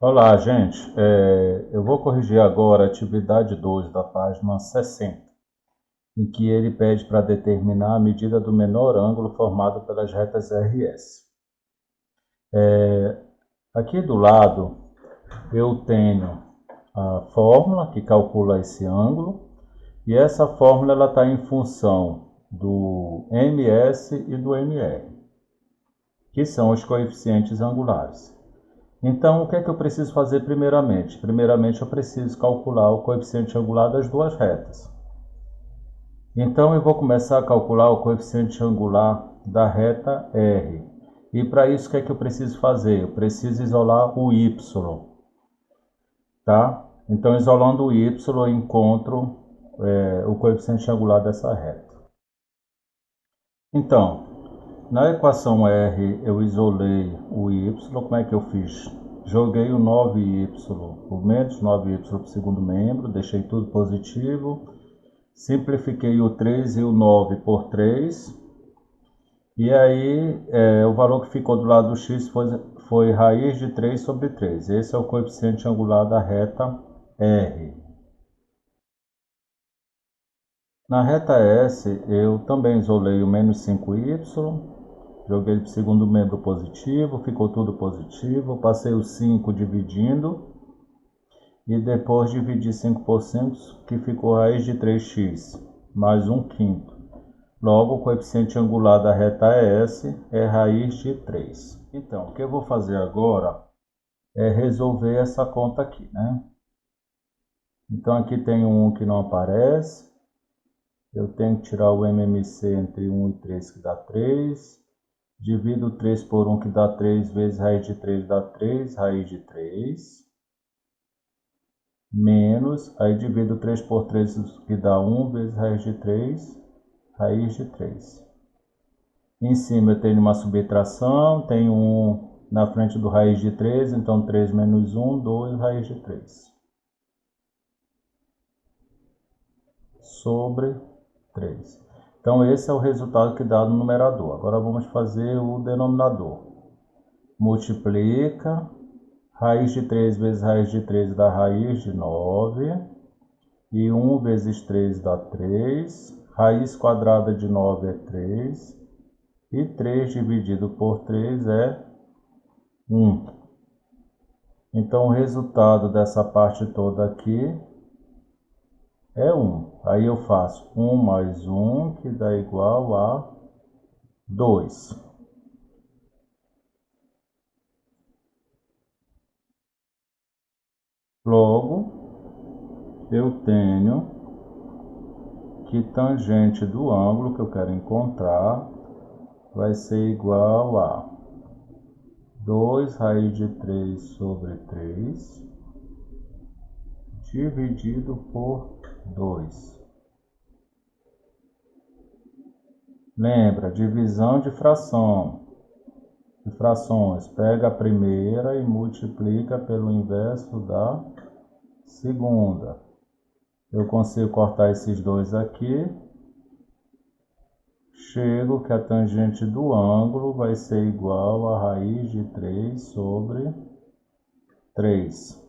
Olá, gente. Eu vou corrigir agora a atividade 2 da página 60, em que ele pede para determinar a medida do menor ângulo formado pelas retas RS. Aqui do lado eu tenho a fórmula que calcula esse ângulo, e essa fórmula está em função do MS e do MR, que são os coeficientes angulares. Então, o que é que eu preciso fazer primeiramente? Primeiramente, eu preciso calcular o coeficiente angular das duas retas. Então, eu vou começar a calcular o coeficiente angular da reta R. E para isso, o que é que eu preciso fazer? Eu preciso isolar o Y, tá? Então, isolando o Y, eu encontro o coeficiente angular dessa reta. Então, na equação R, eu isolei o y. Como é que eu fiz? Joguei o 9y, o menos 9y para o segundo membro, deixei tudo positivo. Simplifiquei o 3 e o 9 por 3. E aí, o valor que ficou do lado do x foi raiz de 3 sobre 3. Esse é o coeficiente angular da reta R. Na reta S, eu também isolei o menos 5y. Joguei para o segundo membro positivo, ficou tudo positivo. Passei o 5 dividindo. E depois dividi 5 por 5, que ficou raiz de 3x, mais 1/5. Logo, o coeficiente angular da reta S é raiz de 3. Então, o que eu vou fazer agora é resolver essa conta aqui, né? Então, aqui tem um que não aparece. Eu tenho que tirar o MMC entre 1 e 3, que dá 3. Divido 3 por 1, que dá 3, vezes raiz de 3 dá 3, raiz de 3. Menos, aí divido 3 por 3, que dá 1, vezes raiz de 3, raiz de 3. Em cima eu tenho uma subtração, tenho 1 na frente do raiz de 3, então 3 menos 1, 2, raiz de 3. Sobre 3. Então esse é o resultado que dá no numerador. Agora vamos fazer o denominador. Multiplica. Raiz de 3 vezes raiz de 3 dá raiz de 9. E 1 vezes 3 dá 3. Raiz quadrada de 9 é 3. E 3 dividido por 3 é 1. Então o resultado dessa parte toda aqui é 1. Aí eu faço 1 mais 1, que dá igual a 2. Logo, eu tenho que tangente do ângulo que eu quero encontrar vai ser igual a 2 raiz de 3 sobre 3 dividido por 2. Lembra, divisão de fração. De frações, pega a primeira e multiplica pelo inverso da segunda. Eu consigo cortar esses dois aqui. Chego que a tangente do ângulo vai ser igual a raiz de 3 sobre 3.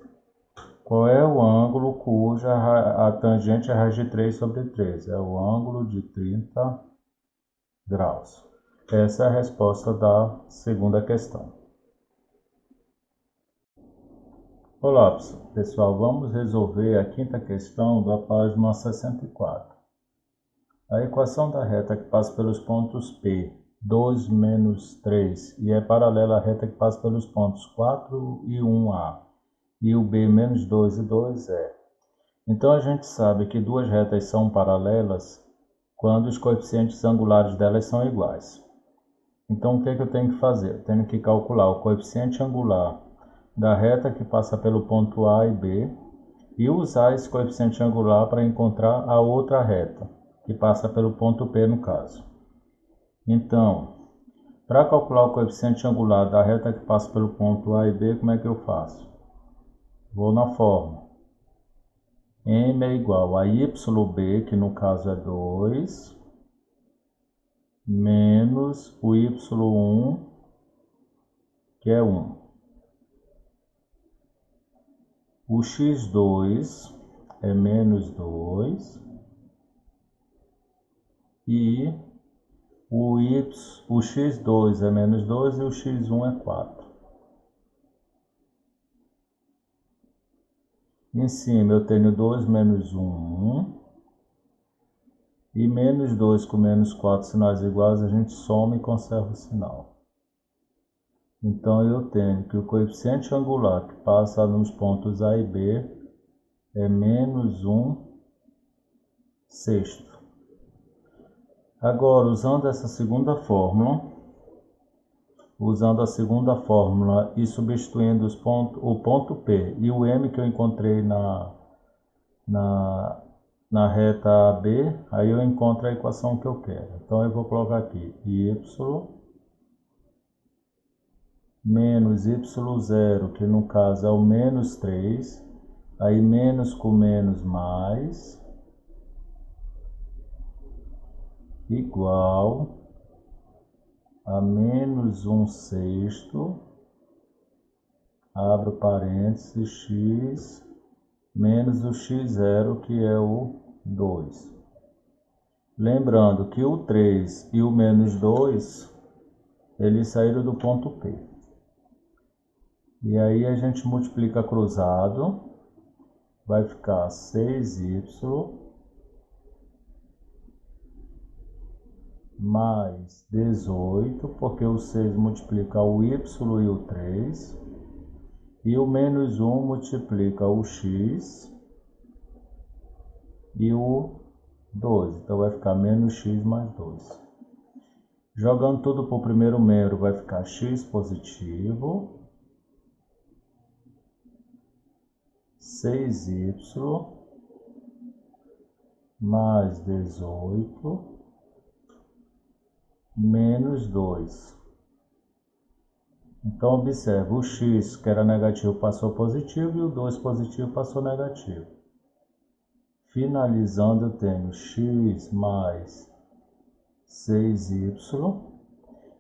Qual é o ângulo cuja a tangente é raiz de 3 sobre 3? É o ângulo de 30 graus. Essa é a resposta da segunda questão. Olá, pessoal. Vamos resolver a quinta questão da página 64. A equação da reta que passa pelos pontos P, 2 menos 3, e é paralela à reta que passa pelos pontos 4 e 1A, e o B menos 2 e 2 é. Então a gente sabe que duas retas são paralelas quando os coeficientes angulares delas são iguais. Então o que é que eu tenho que fazer? Eu tenho que calcular o coeficiente angular da reta que passa pelo ponto A e B e usar esse coeficiente angular para encontrar a outra reta, que passa pelo ponto P no caso. Então, para calcular o coeficiente angular da reta que passa pelo ponto A e B, como é que eu faço? Vou na fórmula. M é igual a YB, que no caso é 2, menos o Y1, que é 1. o x2 é menos 2 e o x2 é menos 2 e o x1 é 4. Em cima eu tenho 2 menos 1, 1. E menos 2 com menos 4 sinais iguais, a gente soma e conserva o sinal. Então eu tenho que o coeficiente angular que passa nos pontos A e B é menos 1 sexto. Agora, usando essa segunda fórmula, e substituindo o ponto P e o M que eu encontrei na reta AB, aí eu encontro a equação que eu quero. Então eu vou colocar aqui y menos y0, que no caso é o menos 3, aí menos com menos mais, igual a menos 1 sexto, abro parênteses, x, menos o x0, que é o 2. Lembrando que o 3 e o menos 2, eles saíram do ponto P. E aí a gente multiplica cruzado, vai ficar 6y mais 18, porque o 6 multiplica o y e o 3, e o menos 1 multiplica o x e o 2, então vai ficar menos x mais 2. Jogando tudo para o primeiro membro, vai ficar x positivo, 6y mais 18 menos 2. Então observe, o x que era negativo passou positivo e o 2 positivo passou negativo. Finalizando, eu tenho x mais 6y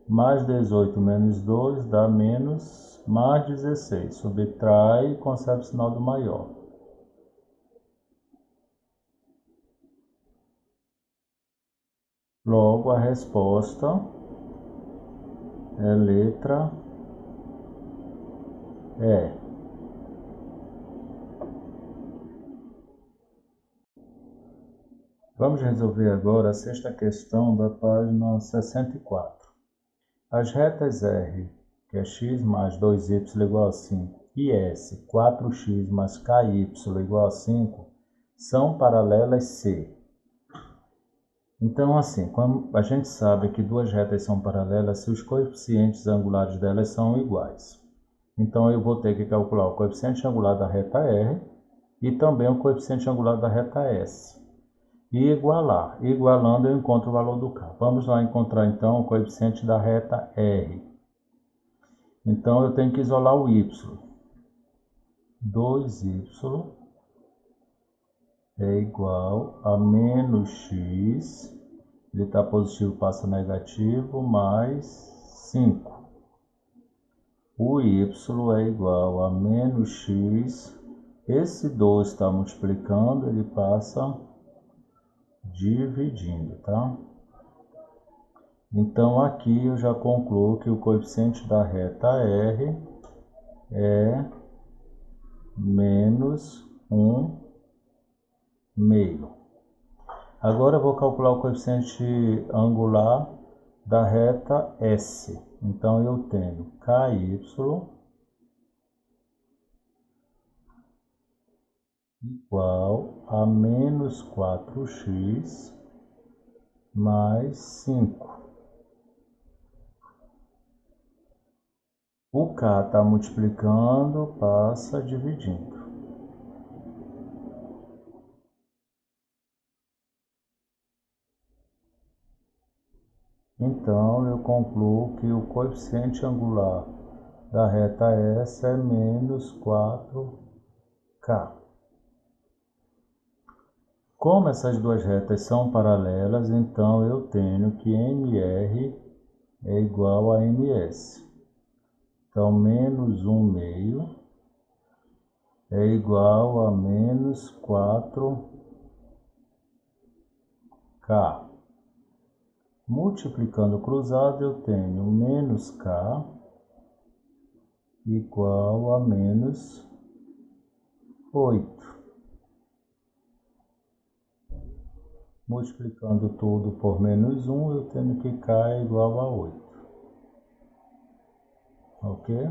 mais 18 menos 2 dá menos mais 16. Subtrai e conserva o sinal do maior. Logo, a resposta é letra E. Vamos resolver agora a sexta questão da página 64. As retas R, que é x mais 2y igual a 5, e S, 4x mais ky igual a 5, são paralelas C. Então, assim, quando a gente sabe que duas retas são paralelas se os coeficientes angulares delas são iguais. Então, eu vou ter que calcular o coeficiente angular da reta R e também o coeficiente angular da reta S. E igualar. Igualando, eu encontro o valor do K. Vamos lá encontrar, então, o coeficiente da reta R. Então, eu tenho que isolar o y. 2y é igual a menos x, ele está positivo, passa negativo, mais 5. O y é igual a menos x, esse 2 está multiplicando, ele passa dividindo, tá? Então aqui eu já concluo que o coeficiente da reta R é menos 1 meio. Agora eu vou calcular o coeficiente angular da reta S. Então eu tenho ky igual a menos 4x mais 5. O K está multiplicando, passa dividindo. Então, eu concluo que o coeficiente angular da reta S é menos 4K. Como essas duas retas são paralelas, então eu tenho que MR é igual a MS. Então, menos 1 meio é igual a menos 4K. Multiplicando cruzado, eu tenho menos K igual a menos 8. Multiplicando tudo por menos 1, eu tenho que K é igual a 8. Ok?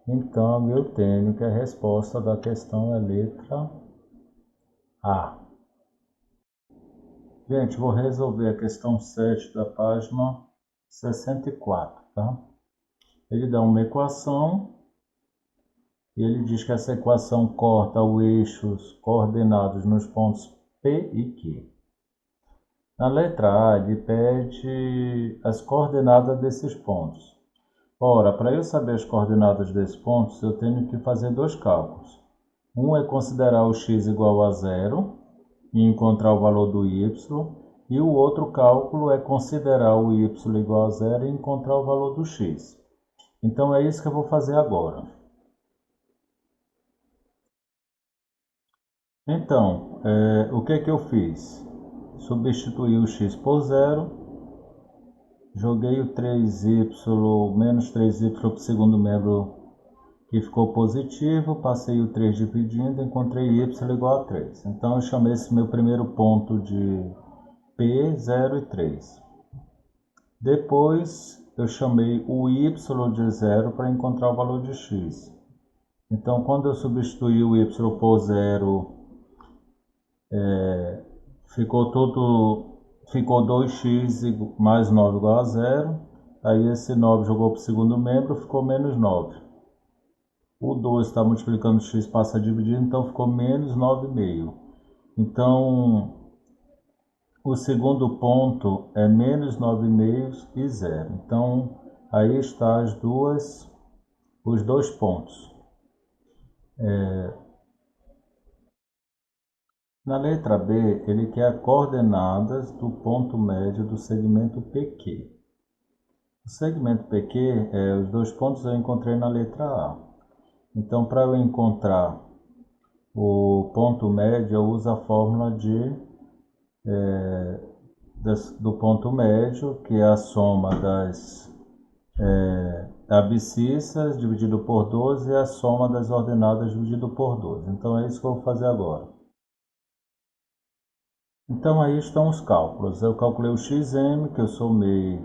Então, eu tenho que a resposta da questão é letra A. Gente, vou resolver a questão 7 da página 64, tá? Ele dá uma equação e ele diz que essa equação corta os eixos coordenados nos pontos P e Q. Na letra A, ele pede as coordenadas desses pontos. Ora, para eu saber as coordenadas desses pontos, eu tenho que fazer dois cálculos. Um é considerar o x igual a zero e encontrar o valor do y, e o outro cálculo é considerar o y igual a zero e encontrar o valor do x. Então é isso que eu vou fazer agora. Então, o que que eu fiz? Substituí o x por zero, joguei o 3y menos 3y para o segundo membro que ficou positivo, passei o 3 dividindo, encontrei y igual a 3. Então eu chamei esse meu primeiro ponto de P, 0 e 3. Depois eu chamei o y de 0 para encontrar o valor de x. Então quando eu substituí o y por 0, ficou 2x mais 9 igual a 0. Aí esse 9 jogou para o segundo membro, ficou menos 9. O 2 está multiplicando x, passa a dividir, então ficou menos 9,5. Então, o segundo ponto é menos 9,5 e 0. Então, aí está os dois pontos. Na letra B, ele quer coordenadas do ponto médio do segmento PQ. O segmento PQ, os dois pontos eu encontrei na letra A. Então, para eu encontrar o ponto médio, eu uso a fórmula do ponto médio, que é a soma das abscissas dividido por 12 e a soma das ordenadas dividido por 12. Então é isso que eu vou fazer agora. Então aí estão os cálculos. Eu calculei o xm, que eu somei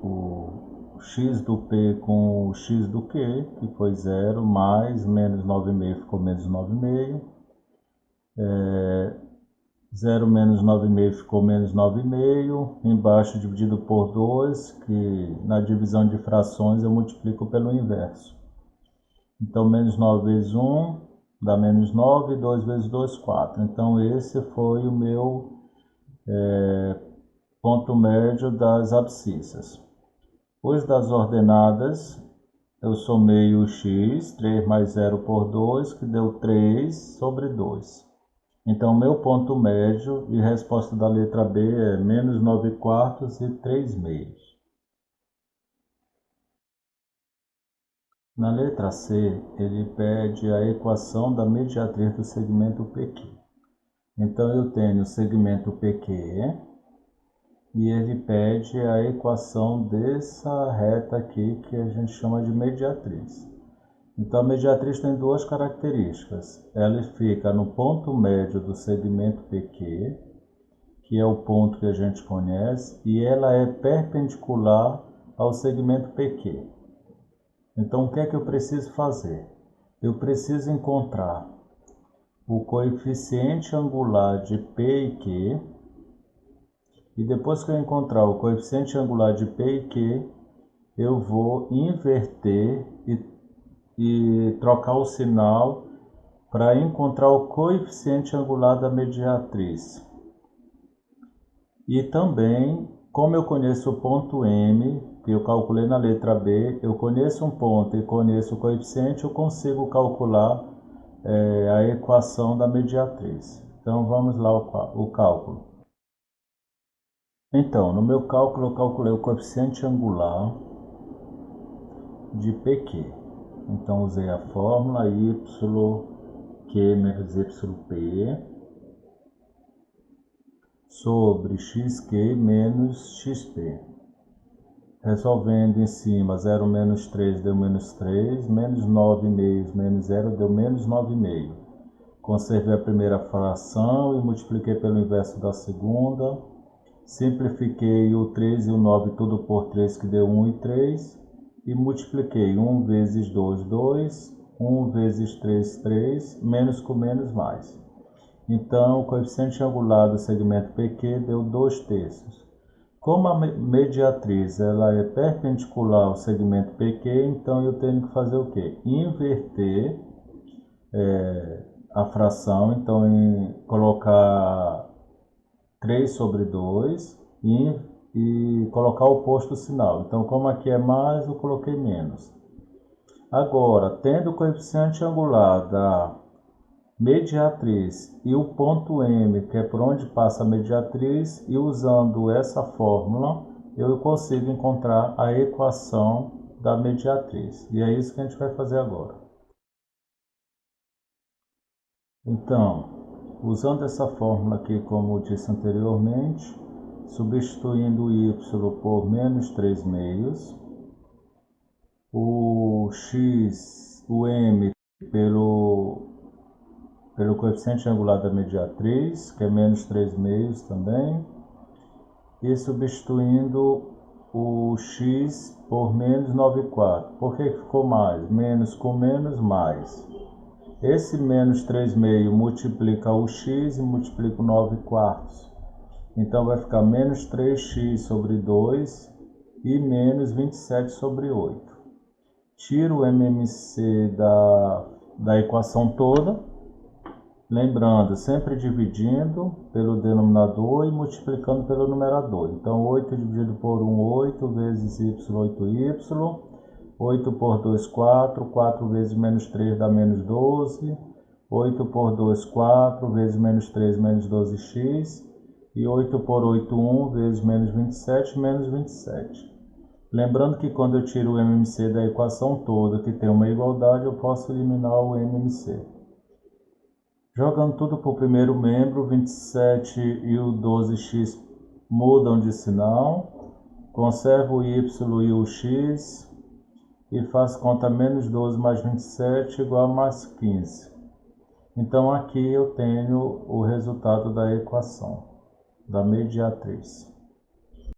o x do P com o x do Q, que foi 0, mais menos 9,5 ficou menos 9,5. 0 menos 9,5 ficou menos 9,5. Embaixo dividido por 2, que na divisão de frações eu multiplico pelo inverso. Então menos 9 vezes 1 dá menos 9, 2 vezes 2, 4. Então esse foi o meu ponto médio das abscissas. Os das ordenadas, eu somei o x, 3 mais 0 por 2, que deu 3 sobre 2. Então, meu ponto médio e resposta da letra B é menos 9 quartos e 3 meios. Na letra C, ele pede a equação da mediatriz do segmento PQ. Então, eu tenho o segmento PQ e ele pede a equação dessa reta aqui que a gente chama de mediatriz. Então, a mediatriz tem duas características. Ela fica no ponto médio do segmento PQ, que é o ponto que a gente conhece, e ela é perpendicular ao segmento PQ. Então, o que é que eu preciso fazer? Eu preciso encontrar o coeficiente angular de P e Q, e depois que eu encontrar o coeficiente angular de P e Q, eu vou inverter e trocar o sinal para encontrar o coeficiente angular da mediatriz. E também, como eu conheço o ponto M, que eu calculei na letra B, eu conheço um ponto e conheço o coeficiente, eu consigo calcular a equação da mediatriz. Então vamos lá o cálculo. Então, no meu cálculo eu calculei o coeficiente angular de PQ. Então usei a fórmula YQ menos YP sobre XQ menos XP. Resolvendo em cima, 0 menos 3 deu menos 3, menos 9,5 menos 0 deu menos 9,5. Conservei a primeira fração e multipliquei pelo inverso da segunda. Simplifiquei o 3 e o 9 tudo por 3, que deu 1 e 3. E multipliquei 1 vezes 2, 2. 1 vezes 3, 3. Menos com menos, mais. Então, o coeficiente angular do segmento PQ deu 2/3. Como a mediatriz ela é perpendicular ao segmento PQ, então eu tenho que fazer o quê? Inverter a fração, então colocar 3 sobre 2 e colocar o oposto sinal. Então, como aqui é mais, eu coloquei menos. Agora, tendo o coeficiente angular da mediatriz e o ponto M, que é por onde passa a mediatriz, e usando essa fórmula, eu consigo encontrar a equação da mediatriz. E é isso que a gente vai fazer agora. Então, usando essa fórmula aqui, como eu disse anteriormente, substituindo o y por menos 3 meios, o x, o m pelo coeficiente angular da mediatriz, que é menos 3 meios também, e substituindo o x por menos 9/4. Por que ficou mais? Menos com menos, mais. Esse menos 3 meio multiplica o x e multiplica o 9/4. Então vai ficar menos 3x sobre 2 e menos 27 sobre 8. Tiro o MMC da equação toda. Lembrando, sempre dividindo pelo denominador e multiplicando pelo numerador. Então, 8 dividido por 1, 8 vezes y, 8y. 8 por 2, 4. 4 vezes menos 3 dá menos 12. 8 por 2, 4 vezes menos 3, menos 12x. E 8 por 8, 1 vezes menos 27, menos 27. Lembrando que quando eu tiro o MMC da equação toda, que tem uma igualdade, eu posso eliminar o MMC. Jogando tudo para o primeiro membro, 27 e o 12x mudam de sinal. Conservo o y e o x e faço conta menos 12 mais 27 igual a mais 15. Então aqui eu tenho o resultado da equação da mediatriz.